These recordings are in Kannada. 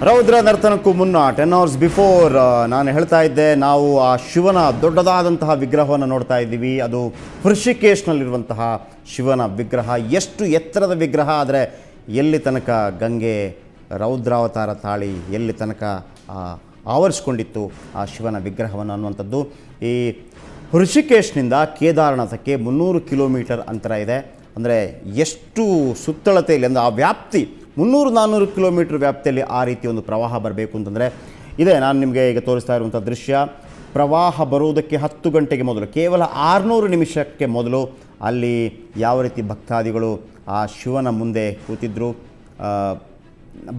ರೌದ್ರ ನರ್ತನಕ್ಕೂ ಮುನ್ನ 10 hours ಬಿಫೋರ್ ನಾನು ಹೇಳ್ತಾ ಇದ್ದೆ, ನಾವು ಆ ಶಿವನ ದೊಡ್ಡದಾದಂತಹ ವಿಗ್ರಹವನ್ನು ನೋಡ್ತಾ ಇದ್ದೀವಿ. ಅದು ಹೃಷಿಕೇಶ್ನಲ್ಲಿರುವಂತಹ ಶಿವನ ವಿಗ್ರಹ. ಎಷ್ಟು ಎತ್ತರದ ವಿಗ್ರಹ, ಆದರೆ ಎಲ್ಲಿ ತನಕ ಗಂಗೆ ರೌದ್ರಾವತಾರ ತಾಳಿ ಎಲ್ಲಿ ತನಕ ಆವರಿಸ್ಕೊಂಡಿತ್ತು ಆ ಶಿವನ ವಿಗ್ರಹವನ್ನು ಅನ್ನುವಂಥದ್ದು. ಈ ಹೃಷಿಕೇಶ್ನಿಂದ ಕೇದಾರನಾಥಕ್ಕೆ 300 ಕಿಲೋಮೀಟರ್ ಅಂತರ ಇದೆ. ಅಂದರೆ ಎಷ್ಟು ಸುತ್ತಳತೆಯಲ್ಲಿ, ಅಂದರೆ ಆ ವ್ಯಾಪ್ತಿ 300-400 ಕಿಲೋಮೀಟರ್ ವ್ಯಾಪ್ತಿಯಲ್ಲಿ ಆ ರೀತಿ ಒಂದು ಪ್ರವಾಹ ಬರಬೇಕು ಅಂತಂದರೆ ಇದೆ. ನಾನು ನಿಮಗೆ ಈಗ ತೋರಿಸ್ತಾ ಇರುವಂಥ ದೃಶ್ಯ, ಪ್ರವಾಹ ಬರುವುದಕ್ಕೆ 10 ಗಂಟೆಗೆ ಮೊದಲು, ಕೇವಲ 600 ನಿಮಿಷಕ್ಕೆ ಮೊದಲು ಅಲ್ಲಿ ಯಾವ ರೀತಿ ಭಕ್ತಾದಿಗಳು ಆ ಶಿವನ ಮುಂದೆ ಕೂತಿದ್ದರು,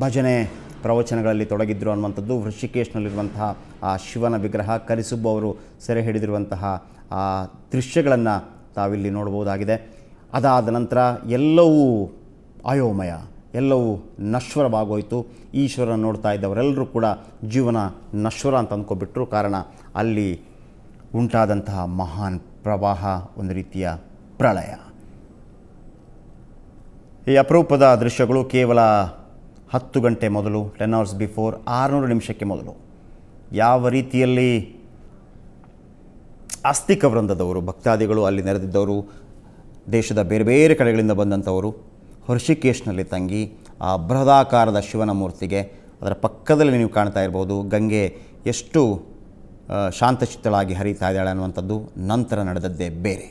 ಭಜನೆ ಪ್ರವಚನಗಳಲ್ಲಿ ತೊಡಗಿದ್ರು ಅನ್ನುವಂಥದ್ದು. ಹೃಷಿಕೇಶ್ನಲ್ಲಿರುವಂತಹ ಆ ಶಿವನ ವಿಗ್ರಹ, ಕರಿಸುಬ್ಬು ಅವರು ಸೆರೆ ಹಿಡಿದಿರುವಂತಹ ಆ ದೃಶ್ಯಗಳನ್ನು ತಾವಿಲ್ಲಿ ನೋಡ್ಬೋದಾಗಿದೆ. ಅದಾದ ನಂತರ ಎಲ್ಲವೂ ಅಯೋಮಯ, ಎಲ್ಲವೂ ನಶ್ವರವಾಗೋಯಿತು. ಈಶ್ವರನ ನೋಡ್ತಾ ಇದ್ದವರೆಲ್ಲರೂ ಕೂಡ ಜೀವನ ನಶ್ವರ ಅಂತ ಅಂದ್ಕೊಬಿಟ್ರು. ಕಾರಣ ಅಲ್ಲಿ ಉಂಟಾದಂತಹ ಮಹಾನ್ ಪ್ರವಾಹ, ಒಂದು ರೀತಿಯ ಪ್ರಳಯ. ಈ ಅಪರೂಪದ ದೃಶ್ಯಗಳು ಕೇವಲ 10 ಗಂಟೆ ಮೊದಲು, 10 hours ಬಿಫೋರ್, 600 ನಿಮಿಷಕ್ಕೆ ಮೊದಲು ಯಾವ ರೀತಿಯಲ್ಲಿ ಆಸ್ತಿಕ ವೃಂದದವರು, ಭಕ್ತಾದಿಗಳು, ಅಲ್ಲಿ ನೆರೆದಿದ್ದವರು, ದೇಶದ ಬೇರೆ ಬೇರೆ ಕಡೆಗಳಿಂದ ಬಂದಂಥವರು ಹೃಷಿಕೇಶ್ನಲ್ಲಿ ತಂಗಿ ಆ ಬೃಹದಾಕಾರದ ಶಿವನ ಮೂರ್ತಿಗೆ, ಅದರ ಪಕ್ಕದಲ್ಲಿ ನೀವು ಕಾಣ್ತಾ ಇರ್ಬೋದು ಗಂಗೆ ಎಷ್ಟು ಶಾಂತಚಿತ್ತಳಾಗಿ ಹರಿತಾ ಇದ್ದಾಳೆ ಅನ್ನುವಂಥದ್ದು. ನಂತರ ನಡೆದದ್ದೇ ಬೇರೆ.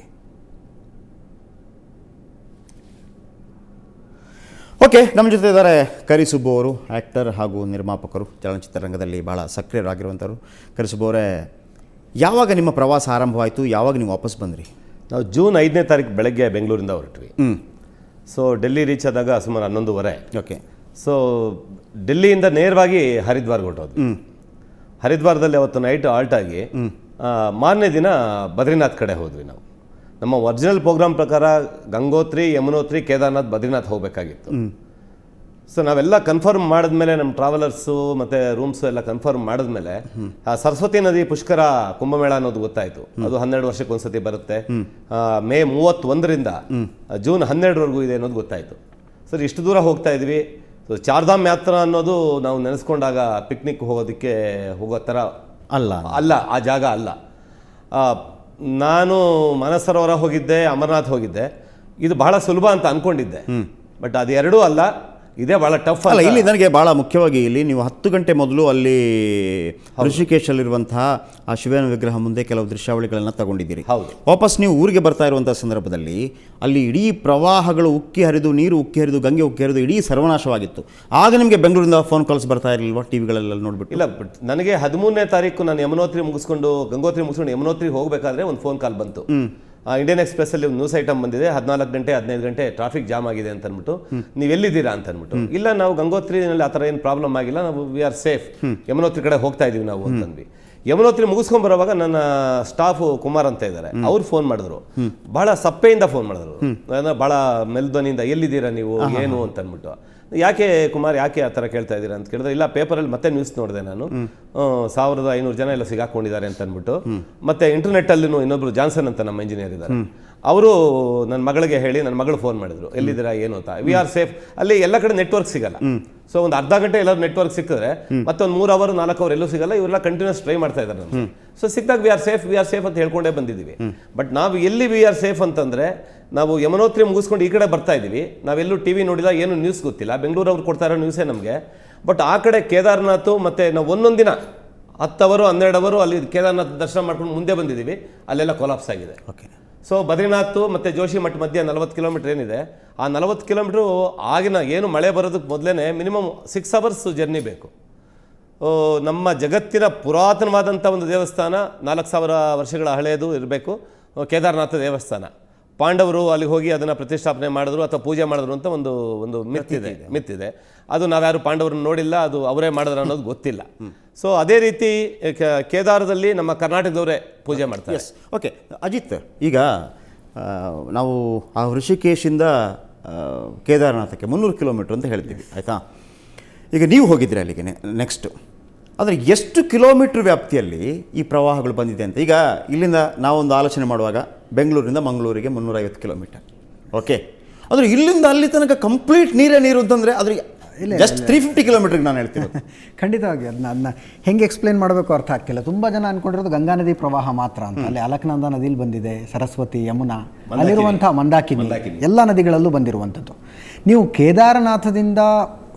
ಓಕೆ, ನಮ್ಮ ಜೊತೆ ಇದ್ದಾರೆ ಕರಿಸುಬ್ಬು ಅವರು, ಆ್ಯಕ್ಟರ್ ಹಾಗೂ ನಿರ್ಮಾಪಕರು, ಚಲನಚಿತ್ರರಂಗದಲ್ಲಿ ಭಾಳ ಸಕ್ರಿಯರಾಗಿರುವಂಥವ್ರು. ಕರಿಸುಬ್ಬು ಅವರೇ, ಯಾವಾಗ ನಿಮ್ಮ ಪ್ರವಾಸ ಆರಂಭವಾಯಿತು, ಯಾವಾಗ ನೀವು ವಾಪಸ್ ಬಂದ್ರಿ? ನಾವು ಜೂನ್ 5ನೇ ತಾರೀಕು ಬೆಳಗ್ಗೆ ಬೆಂಗಳೂರಿಂದ ಹೊರಟ್ವಿ. ಸೊ ಡೆಲ್ಲಿ ರೀಚ್ ಆದಾಗ ಸುಮಾರು 11:30. ಓಕೆ. ಸೊ ಡೆಲ್ಲಿಯಿಂದ ನೇರವಾಗಿ ಹರಿದ್ವಾರ್ಗೆ ಹೊರಟೋದ್ವಿ. ಹರಿದ್ವಾರದಲ್ಲಿ ಅವತ್ತು ನೈಟ್ ಆಲ್ಟ್ ಆಗಿ ಮಾರನೇ ದಿನ ಬದ್ರಿನಾಥ್ ಕಡೆ ಹೋದ್ವಿ. ನಾವು ನಮ್ಮ ಒರಿಜಿನಲ್ ಪ್ರೋಗ್ರಾಮ್ ಪ್ರಕಾರ ಗಂಗೋತ್ರಿ, ಯಮುನೋತ್ರಿ, ಕೇದಾರ್ನಾಥ್, ಬದ್ರಿನಾಥ್ ಹೋಗಬೇಕಾಗಿತ್ತು. ಸೊ ನಾವೆಲ್ಲ ಕನ್ಫರ್ಮ್ ಮಾಡಿದ್ಮೇಲೆ, ನಮ್ಮ ಟ್ರಾವೆಲರ್ಸು ಮತ್ತು ರೂಮ್ಸು ಎಲ್ಲ ಕನ್ಫರ್ಮ್ ಮಾಡಿದ್ಮೇಲೆ, ಆ ಸರಸ್ವತಿ ನದಿ ಪುಷ್ಕರ ಕುಂಭಮೇಳ ಅನ್ನೋದು ಗೊತ್ತಾಯಿತು. ಅದು 12 ವರ್ಷಕ್ಕೆ ಒಂದ್ಸತಿ ಬರುತ್ತೆ. ಮೇ 31ರಿಂದ ಜೂನ್ 12ವರೆಗೂ ಇದೆ ಅನ್ನೋದು ಗೊತ್ತಾಯಿತು. ಸರ್, ಇಷ್ಟು ದೂರ ಹೋಗ್ತಾ ಇದ್ವಿ. ಸೊ ಚಾರ್ಧಾಮ್ ಯಾತ್ರಾ ಅನ್ನೋದು ನಾವು ನೆನೆಸ್ಕೊಂಡಾಗ ಪಿಕ್ನಿಕ್ ಹೋಗೋದಕ್ಕೆ ಹೋಗೋ ಥರ ಅಲ್ಲ, ಆ ಜಾಗ ಅಲ್ಲ. ನಾನು ಮಾನಸರೋವರ ಹೋಗಿದ್ದೆ, ಅಮರನಾಥ್ ಹೋಗಿದ್ದೆ. ಇದು ಬಹಳ ಸುಲಭ ಅಂತ ಅಂದ್ಕೊಂಡಿದ್ದೆ, ಬಟ್ ಅದು ಎರಡೂ ಅಲ್ಲ. ಇದೇ ಭಾಳ ಟಫ್ ಅಲ್ಲ. ಇಲ್ಲಿ ನನಗೆ ಭಾಳ ಮುಖ್ಯವಾಗಿ, ಇಲ್ಲಿ ನೀವು 10 ಗಂಟೆ ಮೊದಲು ಅಲ್ಲಿ ಋಷಿಕೇಶಲ್ಲಿರುವಂತಹ ಆ ಶಿವನ ವಿಗ್ರಹ ಮುಂದೆ ಕೆಲವು ದೃಶ್ಯಾವಳಿಗಳನ್ನು ತಗೊಂಡಿದ್ದೀರಿ. ಹೌದು. ವಾಪಸ್ ನೀವು ಊರಿಗೆ ಬರ್ತಾ ಇರುವಂಥ ಸಂದರ್ಭದಲ್ಲಿ ಅಲ್ಲಿ ಇಡೀ ಪ್ರವಾಹಗಳು ಉಕ್ಕಿ ಹರಿದು, ನೀರು ಉಕ್ಕಿ ಹರಿದು, ಗಂಗೆ ಉಕ್ಕಿ ಹರಿದು ಇಡೀ ಸರ್ವನಾಶವಾಗಿತ್ತು. ಆಗ ನಿಮಗೆ ಬೆಂಗಳೂರಿಂದ ಫೋನ್ ಕಾಲ್ಸ್ ಬರ್ತಾ ಇರಲಿಲ್ವಾ, ಟಿವಿಗಳೆಲ್ಲ ನೋಡ್ಬಿಟ್ಟು? ಇಲ್ಲ, ಬಟ್ ನನಗೆ 13ನೇ ತಾರೀಕು ನಾನು ಯಮುನೋತ್ರಿ ಮುಗಿಸ್ಕೊಂಡು, ಗಂಗೋತ್ರಿ ಮುಗಿಸ್ಕೊಂಡು ಯಮುನೋತ್ರಿ ಹೋಗಬೇಕಾದ್ರೆ ಒಂದು ಫೋನ್ ಕಾಲ್ ಬಂತು. ಇಂಡಿಯನ್ ಎಕ್ಸ್ಪ್ರೆಸ್ಸಲ್ಲಿ ಒಂದು ನ್ಯೂಸ್ ಐಟಮ್ ಬಂದಿದೆ, 14 ಗಂಟೆ 15 ಗಂಟೆ ಟ್ರಾಫಿಕ್ ಜಾಮ್ ಆಗಿದೆ ಅಂತ ಅಂದ್ಬಿಟ್ಟು, ನೀವು ಎಲ್ಲಿದ್ದೀರಾ ಅಂತ ಅಂದ್ಬಿಟ್ಟು. ಇಲ್ಲ, ನಾವು ಗಂಗೋತ್ರಿನಲ್ಲಿ ಆ ಥರ ಏನು ಪ್ರಾಬ್ಲಮ್ ಆಗಿಲ್ಲ, ನಾವು ವಿ ಆರ್ ಸೇಫ್, ಯಮುನೋತ್ರಿ ಕಡೆ ಹೋಗ್ತಾ ಇದೀವಿ ನಾವು ಅಂತಂದ್ವಿ. ಯಮುನೋತ್ರಿ ಮುಗಿಸ್ಕೊಂಡ್ ಬರೋವಾಗ ನನ್ನ ಸ್ಟಾಫ್ ಕುಮಾರ್ ಅಂತ ಇದ್ದಾರೆ, ಅವ್ರು ಫೋನ್ ಮಾಡಿದ್ರು. ಬಹಳ ಸಪ್ಪೆಯಿಂದ ಫೋನ್ ಮಾಡಿದ್ರು, ಬಹಳ ಮೆಲ್ಧ್ವನಿಯಿಂದ, ಎಲ್ಲಿದ್ದೀರಾ ನೀವು, ಏನು ಅಂತ ಅಂದ್ಬಿಟ್ಟು. ಯಾಕೆ ಕುಮಾರ್, ಯಾಕೆ ಆ ಥರ ಕೇಳ್ತಾ ಇದ್ದೀರಾ ಅಂತ ಕೇಳಿದ್ರೆ, ಇಲ್ಲ, ಪೇಪರಲ್ಲಿ ಮತ್ತೆ ನ್ಯೂಸ್ ನೋಡಿದೆ ನಾನು, 1500 ಜನ ಎಲ್ಲ ಸಿಗಾಕೊಂಡಿದ್ದಾರೆ ಅಂತ ಅಂದ್ಬಿಟ್ಟು. ಮತ್ತೆ ಇಂಟರ್ನೆಟ್ಟಲ್ಲೂ ಇನ್ನೊಬ್ರು ಜಾನ್ಸನ್ ಅಂತ ನಮ್ಮ ಇಂಜಿನಿಯರ್ ಇದ್ದಾರೆ, ಅವರು ನನ್ನ ಮಗಳಿಗೆ ಹೇಳಿ, ನನ್ನ ಮಗಳು ಫೋನ್ ಮಾಡಿದ್ರು, ಎಲ್ಲಿದ್ದೀರಾ ಏನು ಅಂತ. We are safe. ಅಲ್ಲಿ ಎಲ್ಲ ಕಡೆ ನೆಟ್ವರ್ಕ್ ಸಿಗಲ್ಲ. ಸೊ ಒಂದು ಅರ್ಧ ಗಂಟೆ ಎಲ್ಲರೂ ನೆಟ್ವರ್ಕ್ ಸಿಕ್ಕಿದ್ರೆ ಮತ್ತೆ ಒಂದು 3 hour 4 hour ಎಲ್ಲೂ ಸಿಗಲ್ಲ. ಇವರೆಲ್ಲ ಕಂಟಿನ್ಯೂಸ್ ಟ್ರೈ ಮಾಡ್ತಾ ಇದ್ದಾರೆ ನಮಗೆ. ಸೊ ಸಿಕ್ಕಿದಾಗ ವಿ ಆರ್ ಸೇಫ್ ಅಂತ ಹೇಳ್ಕೊಂಡೇ ಬಂದಿದ್ದೀವಿ. ಬಟ್ ನಾವು ಎಲ್ಲಿ ವಿ ಆರ್ ಸೇಫ್ ಅಂತಂದ್ರೆ, ನಾವು ಯಮುನೋತ್ರಿ ಮುಗಿಸ್ಕೊಂಡು ಈ ಕಡೆ ಬರ್ತಾ ಇದ್ದೀವಿ. ನಾವೆಲ್ಲೂ ಟಿವಿ ನೋಡಿಲ್ಲ, ಏನು ನ್ಯೂಸ್ ಗೊತ್ತಿಲ್ಲ, ಬೆಂಗಳೂರವ್ರು ಕೊಡ್ತಾ ಇರೋ ನ್ಯೂಸೇ ನಮಗೆ. ಬಟ್ ಆ ಕಡೆ ಕೇದಾರ್ನಾಥ್, ಮತ್ತು ನಾವು ಒಂದೊಂದು ದಿನ 10 hour 12 hour ಅಲ್ಲಿ ಕೇದಾರ್ನಾಥ್ ದರ್ಶನ ಮಾಡ್ಕೊಂಡು ಮುಂದೆ ಬಂದಿದ್ದೀವಿ. ಅಲ್ಲೆಲ್ಲ ಕೊಲಾಪ್ಸ್ ಆಗಿದೆ. ಓಕೆ. ಸೊ ಬದ್ರಿನಾಥ್ ಮತ್ತು ಜೋಶಿ ಮಠ ಮಧ್ಯೆ 40 ಕಿಲೋಮೀಟರ್ ಏನಿದೆ, ಆ 40 ಕಿಲೋಮೀಟ್ರು ಆಗಿನ ಏನು ಮಳೆ ಬರೋದಕ್ಕೆ ಮೊದಲೇ ಮಿನಿಮಮ್ 6 hours ಜರ್ನಿ ಬೇಕು. ನಮ್ಮ ಜಗತ್ತಿನ ಪುರಾತನವಾದಂಥ ಒಂದು ದೇವಸ್ಥಾನ, 4000 ವರ್ಷಗಳ ಹಳೆಯದು ಇರಬೇಕು ಕೇದಾರನಾಥ ದೇವಸ್ಥಾನ. ಪಾಂಡವರು ಅಲ್ಲಿಗೆ ಹೋಗಿ ಅದನ್ನು ಪ್ರತಿಷ್ಠಾಪನೆ ಮಾಡಿದ್ರು ಅಥವಾ ಪೂಜೆ ಮಾಡಿದ್ರು ಅಂತ ಒಂದು ಮಿತ್ತಿದೆ. ಅದು ನಾವ್ಯಾರು ಪಾಂಡವ್ರನ್ನ ನೋಡಿಲ್ಲ, ಅದು ಅವರೇ ಮಾಡಿದ್ರು ಅನ್ನೋದು ಗೊತ್ತಿಲ್ಲ. ಸೊ ಅದೇ ರೀತಿ ಕೇದಾರದಲ್ಲಿ ನಮ್ಮ ಕರ್ನಾಟಕದವರೇ ಪೂಜೆ ಮಾಡ್ತಾರೆ. ಓಕೆ ಅಜಿತ್, ಈಗ ನಾವು ಆ ಋಷಿಕೇಶಿಂದ ಕೇದಾರನಾಥಕ್ಕೆ 300 ಕಿಲೋಮೀಟ್ರ್ ಅಂತ ಹೇಳ್ತೀವಿ, ಆಯಿತಾ? ಈಗ ನೀವು ಹೋಗಿದ್ರಿ ಅಲ್ಲಿಗೆ ನೆಕ್ಸ್ಟು, ಅಂದರೆ ಎಷ್ಟು ಕಿಲೋಮೀಟ್ರ್ ವ್ಯಾಪ್ತಿಯಲ್ಲಿ ಈ ಪ್ರವಾಹಗಳು ಬಂದಿದೆ ಅಂತ. ಈಗ ಇಲ್ಲಿಂದ ನಾವೊಂದು ಆಲೋಚನೆ ಮಾಡುವಾಗ ಬೆಂಗಳೂರಿಂದ ಮಂಗಳೂರಿಗೆ 350 ಕಿಲೋಮೀಟರ್, ಓಕೆ. ಆದರೆ ಇಲ್ಲಿಂದ ಅಲ್ಲಿ ತನಕ ಕಂಪ್ಲೀಟ್ ನೀರೇ ನೀರು ಅಂತಂದರೆ ಅದ್ರ ಜಸ್ಟ್ 350 ಕಿಲೋಮೀಟರ್ಗೆ ನಾನು ಹೇಳ್ತೀನಿ. ಖಂಡಿತವಾಗಿ ಅದನ್ನ ಹೆಂಗೆ ಎಕ್ಸ್ಪ್ಲೇನ್ ಮಾಡಬೇಕು ಅರ್ಥ ಆಗ್ತಿಲ್ಲ. ತುಂಬ ಜನ ಅಂದ್ಕೊಂಡಿರೋದು ಗಂಗಾ ನದಿ ಪ್ರವಾಹ ಮಾತ್ರ ಅಂತ. ಅಲ್ಲಿ ಅಲಕನಂದ ನದಿಲಿ ಬಂದಿದೆ, ಸರಸ್ವತಿ, ಯಮುನಾ, ಅಲ್ಲಿರುವಂಥ ಮಂದಾಕಿನಿ ಎಲ್ಲ ನದಿಗಳಲ್ಲೂ ಬಂದಿರುವಂಥದ್ದು. ನೀವು ಕೇದಾರನಾಥದಿಂದ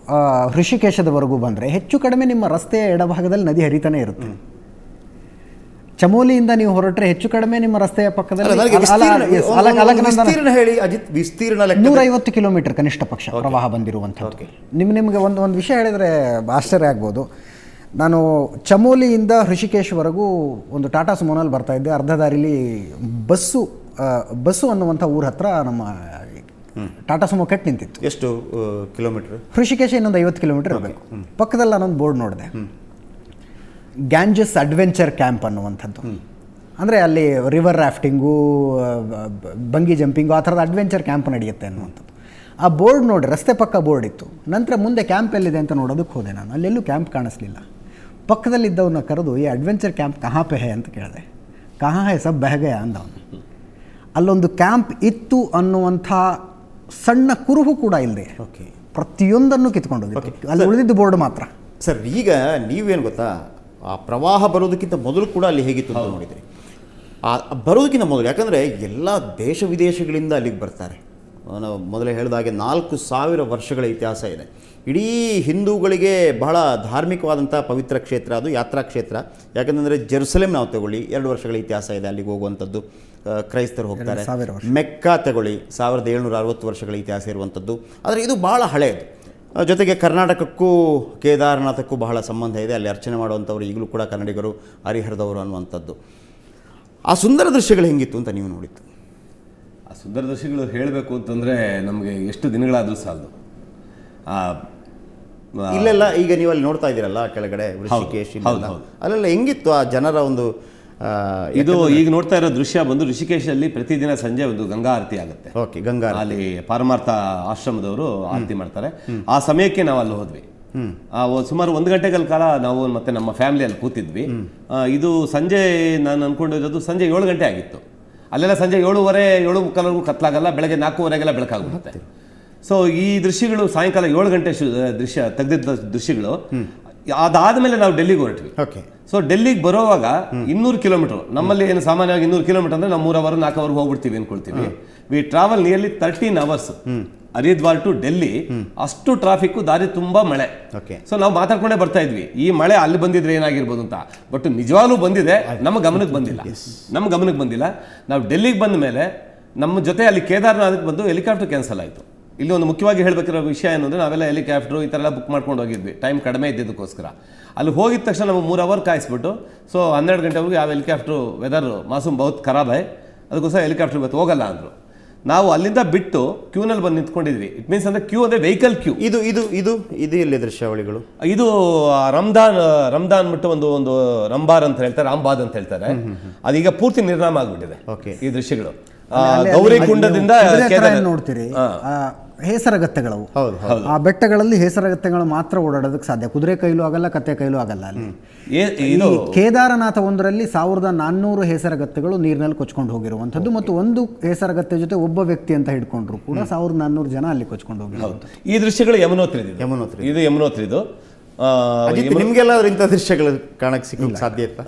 ಹೃಷಿಕೇಶದವರೆಗೂ ಬಂದರೆ ಹೆಚ್ಚು ಕಡಿಮೆ ನಿಮ್ಮ ರಸ್ತೆಯ ಎಡಭಾಗದಲ್ಲಿ ನದಿ ಹರಿತಾನೆ ಇರುತ್ತೆ. ಚಮೋಲಿಯಿಂದ ನೀವು ಹೊರಟ್ರೆ ಹೆಚ್ಚು ಕಡಿಮೆ ನಿಮ್ಮ ರಸ್ತೆಯ ಪಕ್ಕದಲ್ಲಿ ಹೇಳಿ ಅಜಿತ್, ವಿಸ್ತೀರ್ಣ 150 ಕಿಲೋಮೀಟರ್ ಕನಿಷ್ಠ ಪಕ್ಷ ಪ್ರವಾಹ ಬಂದಿರುವಂಥದ್ದು. ನಿಮಗೆ ಒಂದು ವಿಷಯ ಹೇಳಿದರೆ ಆಶ್ಚರ್ಯ ಆಗ್ಬೋದು. ನಾನು ಚಮೋಲಿಯಿಂದ ಹೃಷಿಕೇಶ್ವರೆಗೂ ಒಂದು ಟಾಟಾ ಸುಮೋನಲ್ಲಿ ಬರ್ತಾ ಇದ್ದೆ. ಅರ್ಧ ದಾರಿಲಿ ಬಸ್ಸು ಅನ್ನುವಂಥ ಊರ ಹತ್ರ ನಮ್ಮ ಟಾಟಾ ಸುಮೋ ಕೆಟ್ಟು ನಿಂತಿತ್ತು. ಎಷ್ಟು ಕಿಲೋಮೀಟರ್? ಹೃಷಿಕೇಶ ಇನ್ನೊಂದು 50 ಕಿಲೋಮೀಟರ್ ಇರಬೇಕು. ಪಕ್ಕದಲ್ಲಿ ನಾನೊಂದು ಬೋರ್ಡ್ ನೋಡಿದೆ, ಗ್ಯಾಂಜಸ್ ಅಡ್ವೆಂಚರ್ ಕ್ಯಾಂಪ್ ಅನ್ನುವಂಥದ್ದು. ಅಂದರೆ ಅಲ್ಲಿ ರಿವರ್ ರಾಫ್ಟಿಂಗು, ಬಂಗಿ ಜಂಪಿಂಗು, ಆ ಥರದ ಅಡ್ವೆಂಚರ್ ಕ್ಯಾಂಪ್ ನಡೆಯುತ್ತೆ ಅನ್ನುವಂಥದ್ದು. ಆ ಬೋರ್ಡ್ ನೋಡಿ, ರಸ್ತೆ ಪಕ್ಕ ಬೋರ್ಡ್ ಇತ್ತು. ನಂತರ ಮುಂದೆ ಕ್ಯಾಂಪ್ ಎಲ್ಲಿದೆ ಅಂತ ನೋಡೋದಕ್ಕೆ ಹೋದೆ ನಾನು. ಅಲ್ಲೆಲ್ಲೂ ಕ್ಯಾಂಪ್ ಕಾಣಿಸ್ಲಿಲ್ಲ. ಪಕ್ಕದಲ್ಲಿದ್ದವನ್ನ ಕರೆದು ಈ ಅಡ್ವೆಂಚರ್ ಕ್ಯಾಂಪ್ ಕहाँ पे है ಅಂತ ಕೇಳಿದೆ. ಕहाँ है ಸಬ್ ಬಹ ಗಯಾ ಅಂದವನು. ಅಲ್ಲೊಂದು ಕ್ಯಾಂಪ್ ಇತ್ತು ಅನ್ನುವಂಥ ಸಣ್ಣ ಕುರುಹು ಕೂಡ ಇಲ್ಲದೆ ಪ್ರತಿಯೊಂದನ್ನು ಕಿತ್ಕೊಂಡೋಗಿತ್ತು. ಅಲ್ಲಿ ಉಳಿದಿದ್ದು ಬೋರ್ಡ್ ಮಾತ್ರ. ಸರ್, ಈಗ ನೀವೇನು ಗೊತ್ತಾ, ಆ ಪ್ರವಾಹ ಬರೋದಕ್ಕಿಂತ ಮೊದಲು ಕೂಡ ಅಲ್ಲಿ ಹೇಗಿತ್ತು ಅಂತ ನೋಡಿದ್ರಿ. ಆ ಬರೋದಕ್ಕಿಂತ ಮೊದಲು, ಯಾಕಂದರೆ ಎಲ್ಲ ದೇಶ ವಿದೇಶಗಳಿಂದ ಅಲ್ಲಿಗೆ ಬರ್ತಾರೆ. ನಾವು ಮೊದಲೇ ಹೇಳಿದಾಗೆ 4000 ವರ್ಷಗಳ ಇತಿಹಾಸ ಇದೆ. ಇಡೀ ಹಿಂದೂಗಳಿಗೆ ಬಹಳ ಧಾರ್ಮಿಕವಾದಂಥ ಪವಿತ್ರ ಕ್ಷೇತ್ರ ಅದು, ಯಾತ್ರಾ ಕ್ಷೇತ್ರ. ಯಾಕಂದರೆ ಜೆರುಸಲೇಮ್ ನಾವು ತಗೊಳ್ಳಿ, 2 ವರ್ಷಗಳ ಇತಿಹಾಸ ಇದೆ ಅಲ್ಲಿಗೆ ಹೋಗುವಂಥದ್ದು. ಕ್ರೈಸ್ತರು ಹೋಗ್ತಾರೆ. ಮೆಕ್ಕಾ ತಗೊಳ್ಳಿ, 1760 ವರ್ಷಗಳ ಇತಿಹಾಸ ಇರುವಂಥದ್ದು. ಆದರೆ ಇದು ಭಾಳ ಹಳೆಯದು. ಜೊತೆಗೆ ಕರ್ನಾಟಕಕ್ಕೂ ಕೇದಾರನಾಥಕ್ಕೂ ಬಹಳ ಸಂಬಂಧ ಇದೆ. ಅಲ್ಲಿ ಅರ್ಚನೆ ಮಾಡುವಂಥವ್ರು ಈಗಲೂ ಕೂಡ ಕನ್ನಡಿಗರು, ಹರಿಹರದವರು ಅನ್ನುವಂಥದ್ದು. ಆ ಸುಂದರ ದೃಶ್ಯಗಳು ಹೆಂಗಿತ್ತು ಅಂತ ನೀವು ನೋಡಿತ್ತು? ಆ ಸುಂದರ ದೃಶ್ಯಗಳು ಹೇಳಬೇಕು ಅಂತಂದರೆ ನಮಗೆ ಎಷ್ಟು ದಿನಗಳಾದರೂ ಸಾಲದು. ಇಲ್ಲೆಲ್ಲ ಈಗ ನೀವು ಅಲ್ಲಿ ನೋಡ್ತಾ ಇದ್ದೀರಲ್ಲ ಕೆಳಗಡೆ ಋಷಿಕೇಶ್, ಅಲ್ಲೆಲ್ಲ ಹೆಂಗಿತ್ತು ಆ ಜನರ ಒಂದು ಇದು ಈಗ ನೋಡ್ತಾ ಇರೋ ದೃಶ್ಯ ಬಂದು ಋಷಿಕೇಶಲ್ಲಿ ಪ್ರತಿದಿನ ಸಂಜೆ ಒಂದು ಗಂಗಾ ಆರತಿ ಆಗುತ್ತೆ. ಓಕೆ, ಗಂಗಾ ಅಲ್ಲಿ ಪಾರಮಾರ್ಥ ಆಶ್ರಮದವರು ಆರತಿ ಮಾಡ್ತಾರೆ. ಆ ಸಮಯಕ್ಕೆ ನಾವು ಅಲ್ಲಿ ಹೋದ್ವಿ. ಸುಮಾರು 1 ಗಂಟೆಗಳ ಕಾಲ ನಾವು ಮತ್ತೆ ನಮ್ಮ ಫ್ಯಾಮಿಲಿ ಅಲ್ಲಿ ಕೂತಿದ್ವಿ. ಇದು ಸಂಜೆ, ನಾನು ಅನ್ಕೊಂಡಿರೋದು ಸಂಜೆ 7 ಗಂಟೆ ಆಗಿತ್ತು. ಅಲ್ಲೆಲ್ಲ ಸಂಜೆ 7:15, 7:45 ಕತ್ಲಾಗಲ್ಲ, ಬೆಳಗ್ಗೆ 4:15ಗೆಲ್ಲ ಬೆಳಕಾಗ್ಬಿಡುತ್ತೆ. ಸೊ ಈ ದೃಶ್ಯಗಳು ಸಾಯಂಕಾಲ 7 ಗಂಟೆ ತೆಗೆದಿದ್ದ ದೃಶ್ಯಗಳು. ಅದಾದ್ಮೇಲೆ ನಾವು ಡೆಲ್ಲಿಗೆ ಹೊರಟ್ವಿ. ಓಕೆ. ಸೊ ಡೆಲ್ಲಿಗೆ ಬರೋವಾಗ 200 ಕಿಲೋಮೀಟರ್, ನಮ್ಮಲ್ಲಿ ಏನು ಸಾಮಾನ್ಯವಾಗಿ 200 ಕಿಲೋಮೀಟರ್ ಅಂದರೆ ನಾವು 3 ಅವರ್ 4 ಅವರ್ ಹೋಗ್ಬಿಡ್ತೀವಿ ಅನ್ಕೊಳ್ತೀವಿ. We travel nearly 13 hours Haridwar to Delhi. ಅಷ್ಟು ಟ್ರಾಫಿಕ್, ದಾರಿ ತುಂಬಾ ಮಳೆ. ಸೊ ನಾವು ಮಾತಾಡ್ಕೊಂಡೇ ಬರ್ತಾ ಇದ್ವಿ, ಈ ಮಳೆ ಅಲ್ಲಿ ಬಂದಿದ್ರೆ ಏನಾಗಿರ್ಬೋದು ಅಂತ. ಬಟ್ ನಿಜವಾಗ್ಲೂ ಬಂದಿದೆ, ನಮ್ಮ ಗಮನಕ್ಕೆ ಬಂದಿಲ್ಲ. ನಾವು ಡೆಲ್ಲಿಗೆ ಬಂದ ಮೇಲೆ ನಮ್ಮ ಜೊತೆ ಅಲ್ಲಿ ಕೇದಾರ್ನಾಥಕ್ಕೆ ಬಂದು ಹೆಲಿಕಾಪ್ಟರ್ ಕ್ಯಾನ್ಸಲ್ ಆಯಿತು. ಇಲ್ಲಿ ಒಂದು ಮುಖ್ಯವಾಗಿ ಹೇಳಬೇಕಿರೋ ವಿಷಯ ಏನು ಅಂದರೆ, ನಾವೆಲ್ಲ ಹೆಲಿಕಾಪ್ಟ್ರು ಈ ಥರ ಎಲ್ಲ ಬುಕ್ ಮಾಡ್ಕೊಂಡು ಹೋಗಿದ್ವಿ, ಟೈಮ್ ಕಡಿಮೆ ಇದ್ದಿದ್ದಕ್ಕೋಸ್ಕರ. ಅಲ್ಲಿ ಹೋಗಿದ ತಕ್ಷಣ ನಮಗೆ 3 ಅವರ್ ಕಾಯಿಸ್ಬಿಟ್ಟು, ಸೊ 12 ಗಂಟೆವರೆಗೂ ಯಾವ ಹೆಲಿಕಾಪ್ಟ್ರು ವೆದರ್ ಮಾಸೂಮ್ ಬಹುತ್ ಖರಾಬ್ ಆಯ್, ಅದಕ್ಕೋಸ್ಕರ ಹೆಲಿಕಾಪ್ಟರ್ ಇವತ್ತು ಹೋಗಲ್ಲ ಅಂದರು. ನಾವು ಅಲ್ಲಿಂದ ಬಿಟ್ಟು ಕ್ಯೂನಲ್ಲಿ ಬಂದು ನಿಂತ್ಕೊಂಡಿದ್ವಿ. ಇಟ್ ಮೀನ್ಸ್ ಅಂದರೆ ಕ್ಯೂ ಅಂದರೆ ವೆಹಿಕಲ್ ಕ್ಯೂ. ಇದು ಇಲ್ಲಿ ದೃಶ್ಯಾವಳಿಗಳು. ಇದು ರಂದಾನ್ ಅಂದ್ಬಿಟ್ಟು ಒಂದು ರಂಬಾರ್ ಅಂತ ಹೇಳ್ತಾರೆ, ರಾಂಬಾದ್ ಅಂತ ಹೇಳ್ತಾರೆ. ಅದೀಗ ಪೂರ್ತಿ ನಿರ್ನಾಮ ಆಗ್ಬಿಟ್ಟಿದೆ ಈ ದೃಶ್ಯಗಳು. ಗೌರಿಕುಂಡದಿಂದ ನೋಡ್ತೀರಿ ಹೇಸರಗತ್ತೆಗಳು. ಆ ಬೆಟ್ಟಗಳಲ್ಲಿ ಹೇಸರಗತ್ತೆಗಳು ಮಾತ್ರ ಓಡಾಡೋದಕ್ಕೆ ಸಾಧ್ಯ. ಕುದುರೆ ಕೈಲೂ ಆಗಲ್ಲ, ಕತ್ತೆ ಕೈಲೂ ಆಗಲ್ಲ. ಅಲ್ಲಿ ಕೇದಾರನಾಥ ಒಂದರಲ್ಲಿ 1400 ಹೇಸರಗತ್ತೆಗಳು ನೀರಿನಲ್ಲಿ ಕೊಚ್ಕೊಂಡು ಹೋಗಿರುವಂಥದ್ದು. ಮತ್ತು ಒಂದು ಹೇಸರಗತ್ತೆ ಜೊತೆ ಒಬ್ಬ ವ್ಯಕ್ತಿ ಅಂತ ಹಿಡ್ಕೊಂಡ್ರು ಕೂಡ 1400 ಜನ ಅಲ್ಲಿ ಕೊಚ್ಕೊಂಡು ಹೋಗಿರುವಂಥದ್ದು. ಈ ದೃಶ್ಯಗಳು ಯಮುನೋತ್ರಿದು. ನಿಮ್ಗೆಲ್ಲ ಇಂಥ ದೃಶ್ಯಗಳು ಕಾಣಕ್ಕೆ ಸಿಗಲಿಕ್ಕೆ ಸಾಧ್ಯ ಇತ್ತ?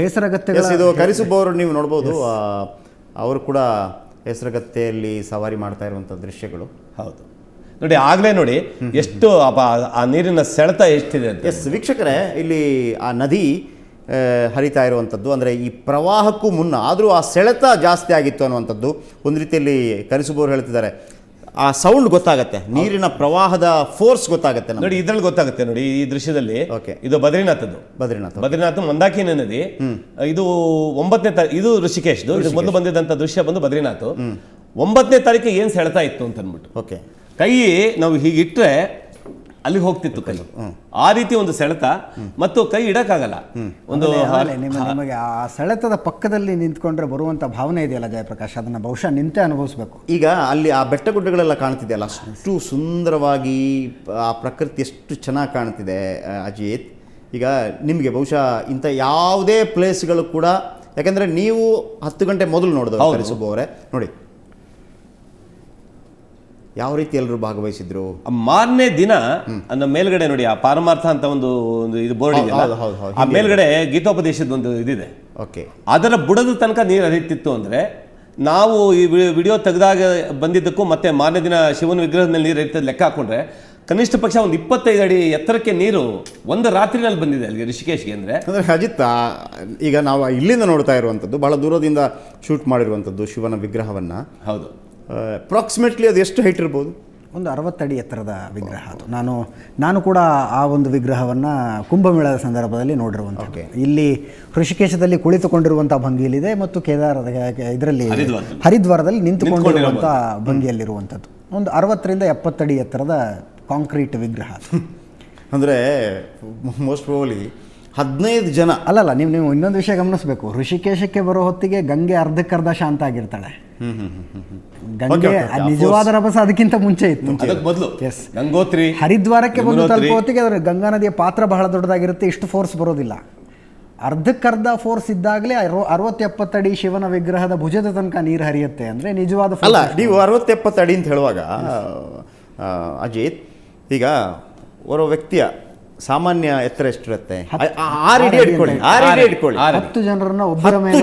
ಹೇಸರಗತ್ತೆಗಳು ಇದು ಕರಿಸುಬ್ಬವರು ನೀವು ನೋಡ್ಬೋದು, ಅವರು ಕೂಡ ಹೆಸರುಗತ್ತೆಯಲ್ಲಿ ಸವಾರಿ ಮಾಡ್ತಾ ಇರುವಂಥ ದೃಶ್ಯಗಳು. ಹೌದು ನೋಡಿ, ಆಗಲೇ ನೋಡಿ ಎಷ್ಟು ಆ ನೀರಿನ ಸೆಳೆತ ಎಷ್ಟಿದೆ ಅಂತ. ಎಸ್ ವೀಕ್ಷಕರೇ, ಇಲ್ಲಿ ಆ ನದಿ ಹರಿತಾ ಇರುವಂಥದ್ದು, ಅಂದರೆ ಈ ಪ್ರವಾಹಕ್ಕೂ ಮುನ್ನ ಆದರೂ ಆ ಸೆಳೆತ ಜಾಸ್ತಿ ಆಗಿತ್ತು ಅನ್ನುವಂಥದ್ದು ಒಂದು ರೀತಿಯಲ್ಲಿ ಕರಿಸುಬ್ಬವರು ಹೇಳ್ತಿದ್ದಾರೆ. ಆ ಸೌಂಡ್ ಗೊತ್ತಾಗತ್ತೆ, ನೀರಿನ ಪ್ರವಾಹದ ಫೋರ್ಸ್ ಗೊತ್ತಾಗತ್ತೆ ನೋಡಿ. ಇದ್ರಲ್ಲಿ ಗೊತ್ತಾಗುತ್ತೆ ನೋಡಿ ಈ ದೃಶ್ಯದಲ್ಲಿ. ಇದು ಬದ್ರಿನಾಥ್ ಮಂದಾಕಿನಿ ನದಿ. ಇದು 9ನೇ ತಾರೀಕು, ಇದು ಋಷಿಕೇಶ್ದು. ಇದು ಮೊದಲು ಬಂದಿದ್ದಂಥ ದೃಶ್ಯ ಬಂದು ಬದ್ರಿನಾಥ್. 9ನೇ ತಾರೀಕು ಏನು ಸೆಳೆತಾ ಇತ್ತು ಅಂತ ಅಂದ್ಬಿಟ್ಟು ಕೈ ನಾವು ಹೀಗಿಟ್ರೆ ಅಲ್ಲಿ ಹೋಗ್ತಿತ್ತು ಕೈ. ಆ ರೀತಿ ಒಂದು ಸೆಳೆತ, ಮತ್ತು ಕೈ ಇಡಕ್ಕಾಗಲ್ಲ. ನಿಮಗೆ ಆ ಸೆಳೆತದ ಪಕ್ಕದಲ್ಲಿ ನಿಂತ್ಕೊಂಡ್ರೆ ಬರುವಂತ ಭಾವನೆ ಇದೆಯಲ್ಲ ಜಯಪ್ರಕಾಶ್, ಅದನ್ನ ಬಹುಶಃ ನಿಂತೆ ಅನುಭವಿಸ್ಬೇಕು. ಈಗ ಅಲ್ಲಿ ಆ ಬೆಟ್ಟಗುಡ್ಡಗಳೆಲ್ಲ ಕಾಣ್ತಿದೆಯಲ್ಲ, ಅಷ್ಟು ಸುಂದರವಾಗಿ ಆ ಪ್ರಕೃತಿ ಎಷ್ಟು ಚೆನ್ನಾಗಿ ಕಾಣ್ತಿದೆ ಅಜಿತ್. ಈಗ ನಿಮಗೆ ಬಹುಶಃ ಇಂಥ ಯಾವುದೇ ಪ್ಲೇಸ್ಗಳು ಕೂಡ, ಯಾಕಂದರೆ ನೀವು 10 ಗಂಟೆ ಮೊದಲು ನೋಡಿದ್ರು ಕರಿಸುಬ್ಬ ಅವರೇ ನೋಡಿ, ಯಾವ ರೀತಿ ಎಲ್ಲರೂ ಭಾಗವಹಿಸಿದ್ರು? ಮಾರನೇ ದಿನ ನಮ್ಮ ಮೇಲ್ಗಡೆ ನೋಡಿ ಆ ಪಾರಮಾರ್ಥ ಅಂತ ಒಂದು ಇದು ಬೋರ್ಡ್ ಇದೆ, ಹೌದು. ಆ ಮೇಲ್ಗಡೆ ಗೀತೋಪದೇಶದ ಒಂದು ಇದಿದೆ. ಓಕೆ, ಅದರ ಬುಡದ ತನಕ ನೀರು ಹರಿತಿತ್ತು ಅಂದ್ರೆ ನಾವು ಈ ವಿಡಿಯೋ ತೆಗೆದಾಗ ಬಂದಿದ್ದಕ್ಕೂ ಮತ್ತೆ ಮಾರನೇ ದಿನ ಶಿವನ ವಿಗ್ರಹದ ಮೇಲೆ ನೀರು ಹರಿತದ ಲೆಕ್ಕ ಹಾಕೊಂಡ್ರೆ ಕನಿಷ್ಠ ಪಕ್ಷ ಒಂದು 25 ಅಡಿ ಎತ್ತರಕ್ಕೆ ನೀರು ಒಂದು ರಾತ್ರಿನಲ್ಲಿ ಬಂದಿದೆ ಅಲ್ಲಿಗೆ ಋಷಿಕೇಶ್ಗೆ. ಅಂದರೆ ಅಜಿತ್, ಈಗ ನಾವು ಇಲ್ಲಿಂದ ನೋಡ್ತಾ ಇರುವಂಥದ್ದು, ಬಹಳ ದೂರದಿಂದ ಶೂಟ್ ಮಾಡಿರುವಂಥದ್ದು ಶಿವನ ವಿಗ್ರಹವನ್ನು. ಹೌದು, ಅಪ್ರಾಕ್ಸಿಮೇಟ್ಲಿ ಅದು ಎಷ್ಟು ಹೈಟ್ ಇರ್ಬೋದು? ಒಂದು 60 ಅಡಿ ಎತ್ತರದ ವಿಗ್ರಹ ಅದು. ನಾನು ಕೂಡ ಆ ಒಂದು ವಿಗ್ರಹವನ್ನು ಕುಂಭಮೇಳದ ಸಂದರ್ಭದಲ್ಲಿ ನೋಡಿರುವಂಥದ್ದು. ಇಲ್ಲಿ ಋಷಿಕೇಶದಲ್ಲಿ ಕುಳಿತುಕೊಂಡಿರುವಂಥ ಭಂಗಿಯಲ್ಲಿದೆ ಮತ್ತು ಕೇದಾರದ ಇದರಲ್ಲಿ ಹರಿದ್ವಾರದಲ್ಲಿ ನಿಂತುಕೊಂಡಿರುವಂಥ ಭಂಗಿಯಲ್ಲಿರುವಂಥದ್ದು. ಒಂದು 60ರಿಂದ 70 ಅಡಿ ಎತ್ತರದ ಕಾಂಕ್ರೀಟ್ ವಿಗ್ರಹ. ಅಂದರೆ ಮೋಸ್ಟ್ ಪ್ರಾಬಬ್ಲಿ 15 ಜನ. ಅಲ್ಲಲ್ಲ, ನೀವು ಇನ್ನೊಂದು ವಿಷಯ ಗಮನಿಸಬೇಕು. ಋಷಿಕೇಶಕ್ಕೆ ಬರೋ ಹೊತ್ತಿಗೆ ಗಂಗೆ ಅರ್ಧಕ್ಕರ್ಧ ಶಾಂತ ಆಗಿರ್ತಾಳೆ. ಗಂಗೆ ನಿಜವಾದ ರಭಸ ಅದಕ್ಕಿಂತ ಮುಂಚೆ ಇತ್ತು, ಮೊದಲು ಗಂಗೋತ್ರಿ. ಹರಿದ್ವಾರಕ್ಕೆ ಬಂದು ತಲುಪೋ ಹೊತ್ತಿಗೆ ಅದರ ಗಂಗಾ ನದಿಯ ಪಾತ್ರ ಬಹಳ ದೊಡ್ಡದಾಗಿರುತ್ತೆ, ಇಷ್ಟು ಫೋರ್ಸ್ ಬರೋದಿಲ್ಲ. ಅರ್ಧಕ್ಕರ್ಧ ಫೋರ್ಸ್ ಇದ್ದಾಗಲೇ 60-70 ಅಡಿ ಶಿವನ ವಿಗ್ರಹದ ಭುಜದ ತನಕ ನೀರು ಹರಿಯುತ್ತೆ. ಅಂದರೆ ನಿಜವಾದ ಅಲ್ಲ, ನೀವು 60-70 ಅಡಿ ಅಂತ ಹೇಳುವಾಗ ಅಜಿತ್, ಈಗ ಓರ್ವ ವ್ಯಕ್ತಿಯ ಸಾಮಾನ್ಯ ಎತ್ತರ ಎಷ್ಟಿರುತ್ತೆ? 6 ಅಡಿ ಇಟ್ಕೊಳ್ಳಿ. 10 ಜನರನ್ನ ಒಬ್ಬರ ಮೇಲೆ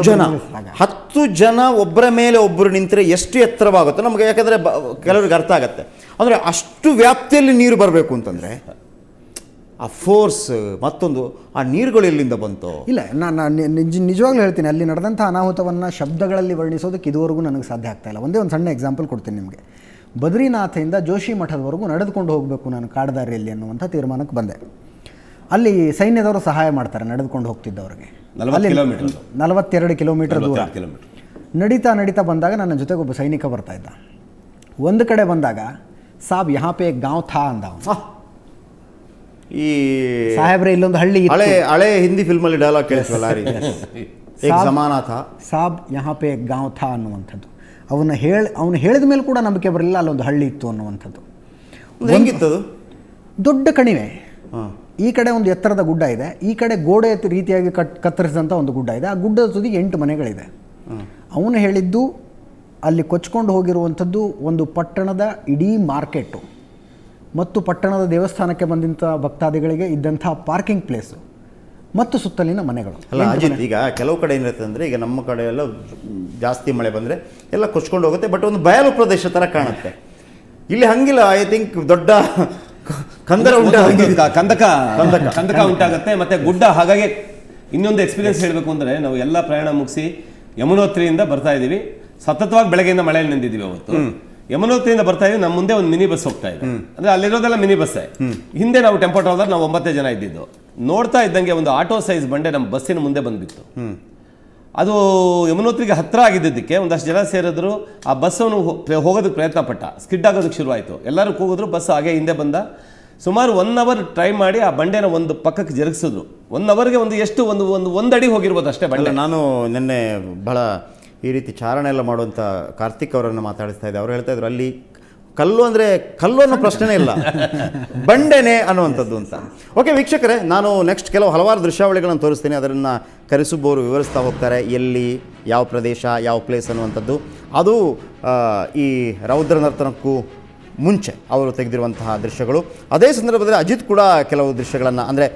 10 ಜನ ಒಬ್ಬರ ಮೇಲೆ ಒಬ್ಬರು ನಿಂತರೆ ಎಷ್ಟು ಎತ್ತರವಾಗುತ್ತೆ ನಮಗೆ? ಯಾಕಂದರೆ ಕೆಲವರಿಗೆ ಅರ್ಥ ಆಗತ್ತೆ. ಅಂದರೆ ಅಷ್ಟು ವ್ಯಾಪ್ತಿಯಲ್ಲಿ ನೀರು ಬರಬೇಕು ಅಂತಂದರೆ ಆ ಫೋರ್ಸ್, ಮತ್ತೊಂದು ಆ ನೀರುಗಳು ಎಲ್ಲಿಂದ ಬಂತು? ಇಲ್ಲ, ನಾನು ನಿಜವಾಗ್ಲೂ ಹೇಳ್ತೀನಿ, ಅಲ್ಲಿ ನಡೆದಂಥ ಅನಾಹುತವನ್ನು ಶಬ್ದಗಳಲ್ಲಿ ವರ್ಣಿಸೋದಕ್ಕೆ ಇದುವರೆಗೂ ನನಗೆ ಸಾಧ್ಯ ಆಗ್ತಾ ಇಲ್ಲ. ಒಂದೇ ಒಂದು ಸಣ್ಣ ಎಕ್ಸಾಂಪಲ್ ಕೊಡ್ತೀನಿ ನಿಮಗೆ. ಬದ್ರಿನಾಥದಿಂದ ಜೋಶಿ ಮಠದವರೆಗೂ ನಡೆದುಕೊಂಡು ಹೋಗಬೇಕು ನಾನು ಕಾಡದಾರಿಯಲ್ಲಿ ಅನ್ನುವಂಥ ತೀರ್ಮಾನಕ್ಕೆ ಬಂದೆ. ಅಲ್ಲಿ ಸೈನ್ಯದವರು ಸಹಾಯ ಮಾಡ್ತಾರೆ ನಡೆದುಕೊಂಡು ಹೋಗ್ತಿದ್ದವ್ರಿಗೆ. 42 ಕಿಲೋಮೀಟರ್ ದೂರ ನಡೀತಾ ಬಂದಾಗ ನನ್ನ ಜೊತೆಗೆ ಒಬ್ಬ ಸೈನಿಕ ಬರ್ತಾ ಇದ್ದ. ಒಂದು ಕಡೆ ಬಂದಾಗ ಸಾಬ್ ಯಹಾ ಪೇ ಗಾಂವ್ ಥಾ ಅಂದ. ಈ ಸಾಹೇಬ್ರೆ, ಇಲ್ಲೊಂದು ಹಳ್ಳಿ ಹಳೆ ಹಿಂದಿ ಫಿಲ್ಮಲ್ಲಿ ಡೈಲಾಗ್ ಕೇಳಿಸ್ವಲ್ಲ, ಸಾಬ್ ಯಹಾ ಪೇ ಗಾಂವ್ ಥಾ ಅನ್ನುವಂಥದ್ದು. ಅವನು ಹೇಳಿದ ಮೇಲೆ ಕೂಡ ನಂಬಿಕೆ ಬರಲಿಲ್ಲ ಅಲ್ಲೊಂದು ಹಳ್ಳಿ ಇತ್ತು ಅನ್ನುವಂಥದ್ದು. ಹೆಂಗಿತ್ತದು? ದೊಡ್ಡ ಕಣಿವೆ, ಈ ಕಡೆ ಒಂದು ಎತ್ತರದ ಗುಡ್ಡ ಇದೆ, ಈ ಕಡೆ ಗೋಡೆ ರೀತಿಯಾಗಿ ಕತ್ತರಿಸಿದಂಥ ಒಂದು ಗುಡ್ಡ ಇದೆ. ಆ ಗುಡ್ಡದ ತುದಿಗೆ 8 ಮನೆಗಳಿದೆ. ಅವನು ಹೇಳಿದ್ದು ಅಲ್ಲಿ ಕೊಚ್ಕೊಂಡು ಹೋಗಿರುವಂಥದ್ದು ಒಂದು ಪಟ್ಟಣದ ಇಡೀ ಮಾರ್ಕೆಟು ಮತ್ತು ಪಟ್ಟಣದ ದೇವಸ್ಥಾನಕ್ಕೆ ಬಂದಂಥ ಭಕ್ತಾದಿಗಳಿಗೆ ಇದ್ದಂಥ ಪಾರ್ಕಿಂಗ್ ಪ್ಲೇಸು ಮತ್ತು ಸುತ್ತಲಿನ ಮನೆಗಳು. ಅಲ್ಲ ಅಜಿತ್, ಈಗ ಕೆಲವು ಕಡೆ ಏನಿರುತ್ತೆ ಅಂದರೆ, ಈಗ ನಮ್ಮ ಕಡೆ ಎಲ್ಲ ಜಾಸ್ತಿ ಮಳೆ ಬಂದರೆ ಎಲ್ಲ ಕೊಚ್ಕೊಂಡು ಹೋಗುತ್ತೆ, ಬಟ್ ಒಂದು ಬಯಲು ಪ್ರದೇಶ ಥರ ಕಾಣುತ್ತೆ. ಇಲ್ಲಿ ಹಂಗಿಲ್ಲ. ಐ ಥಿಂಕ್ ದೊಡ್ಡ ಕಂದಕ ಉಂಟಾಗುತ್ತೆ. ಮತ್ತೆ ಗುಡ್ಡ. ಹಾಗಾಗಿ ಇನ್ನೊಂದು ಎಕ್ಸ್ಪೀರಿಯನ್ಸ್ ಹೇಳಬೇಕು ಅಂದರೆ, ನಾವು ಎಲ್ಲ ಪ್ರಯಾಣ ಮುಗಿಸಿ ಯಮುನೋತ್ರಿಯಿಂದ ಬರ್ತಾ ಇದ್ದೀವಿ. ಸತತವಾಗಿ ಬೆಳಗ್ಗೆಯಿಂದ ಮಳೆಯಲ್ಲಿ ನಿಂತಿದ್ದೀವಿ. ಅವತ್ತು ಯಮುನೋತ್ರಿಯಿಂದ ಬರ್ತಾ ಇದ್ದೀವಿ. ನಮ್ಮ ಮುಂದೆ ಒಂದು ಮಿನಿ ಬಸ್ ಹೋಗ್ತಾ ಇದೆ. ಅಂದರೆ ಅಲ್ಲಿರೋದೆಲ್ಲ ಮಿನಿ ಬಸ್ಸೇ. ಹಿಂದೆ ನಾವು ಟೆಂಪೋ ಟ್ರಾವೆಲರ್, ನಾವು 9 ಜನ ಇದ್ದಿದ್ದು. ನೋಡ್ತಾ ಇದ್ದಂಗೆ ಒಂದು ಆಟೋ ಸೈಜ್ ಬಂಡೆ ನಮ್ಮ ಬಸ್ಸಿನ ಮುಂದೆ ಬಂದುಬಿಟ್ಟು, ಅದು ಯಮುನೋತ್ರಿಗೆ ಹತ್ತಿರ ಆಗಿದ್ದಕ್ಕೆ ಒಂದಷ್ಟು ಜನ ಸೇರಿದ್ರು. ಆ ಬಸ್ಸನ್ನು ಹೋಗೋದಕ್ಕೆ ಪ್ರಯತ್ನ ಪಟ್ಟ, ಸ್ಕಿಡ್ ಆಗೋದಕ್ಕೆ ಶುರುವಾಯಿತು. ಎಲ್ಲರೂ ಕೂಗಿದ್ರು, ಬಸ್ ಹಾಗೆ ಹಿಂದೆ ಬಂದ. ಸುಮಾರು 1 ಅವರ್ ಟ್ರೈ ಮಾಡಿ ಆ ಬಂಡೆನ ಒಂದು ಪಕ್ಕಕ್ಕೆ ಜರುಗಿಸಿದ್ರು. 1 ಅವರ್ಗೆ ಒಂದು ಅಡಿ ಹೋಗಿರ್ಬೋದು ಅಷ್ಟೇ ಬಂಡೆ. ನಾನು ನಿನ್ನೆ ಬಹಳ ಈ ರೀತಿ ಚಾರಣ ಎಲ್ಲ ಮಾಡುವಂಥ ಕಾರ್ತಿಕ್ ಅವರನ್ನು ಮಾತಾಡಿಸ್ತಾ ಇದ್ದೆ. ಅವ್ರು ಹೇಳ್ತಾ ಇದ್ರು, ಅಲ್ಲಿ ಕಲ್ಲು ಅಂದರೆ ಕಲ್ಲು ಅನ್ನೋ ಪ್ರಶ್ನೆನೇ ಇಲ್ಲ, ಬಂಡೆನೇ ಅನ್ನುವಂಥದ್ದು ಅಂತ. ಓಕೆ ವೀಕ್ಷಕರೇ, ನಾನು ನೆಕ್ಸ್ಟ್ ಹಲವಾರು ದೃಶ್ಯಾವಳಿಗಳನ್ನು ತೋರಿಸ್ತೀನಿ. ಅದನ್ನು ಕರಿಸುಬ್ಬವರು ವಿವರಿಸ್ತಾ ಹೋಗ್ತಾರೆ, ಎಲ್ಲಿ, ಯಾವ ಪ್ರದೇಶ, ಯಾವ ಪ್ಲೇಸ್ ಅನ್ನುವಂಥದ್ದು. ಅದು ಈ ರೌದ್ರ ನರ್ತನಕ್ಕೂ ಮುಂಚೆ ಅವರು ತೆಗೆದಿರುವಂತಹ ದೃಶ್ಯಗಳು. ಅದೇ ಸಂದರ್ಭದಲ್ಲಿ ಅಜಿತ್ ಕೂಡ ಕೆಲವು ದೃಶ್ಯಗಳನ್ನು, ಅಂದರೆ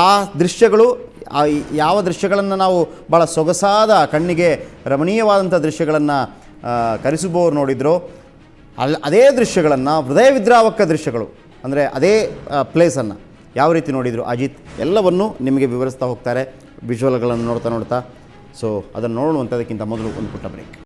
ಆ ದೃಶ್ಯಗಳು ಯಾವ ದೃಶ್ಯಗಳನ್ನು ನಾವು ಭಾಳ ಸೊಗಸಾದ, ಕಣ್ಣಿಗೆ ರಮಣೀಯವಾದಂಥ ದೃಶ್ಯಗಳನ್ನು ಕರಿಸುಬ್ಬವರು ನೋಡಿದ್ರು, ಅದೇ ದೃಶ್ಯಗಳನ್ನು, ಹೃದಯ ವಿದ್ರಾವಕ ದೃಶ್ಯಗಳು, ಅಂದರೆ ಅದೇ ಪ್ಲೇಸನ್ನು ಯಾವ ರೀತಿ ನೋಡಿದರು ಅಜಿತ್, ಎಲ್ಲವನ್ನು ನಿಮಗೆ ವಿವರಿಸ್ತಾ ಹೋಗ್ತಾರೆ ವಿಜುವಲ್ಗಳನ್ನು ನೋಡ್ತಾ. ಸೊ ಅದನ್ನು ನೋಡುವಂಥದ್ದಕ್ಕಿಂತ ಮೊದಲು ಒಂದು ಪುಟ್ಟ ಬ್ರೇಕ್.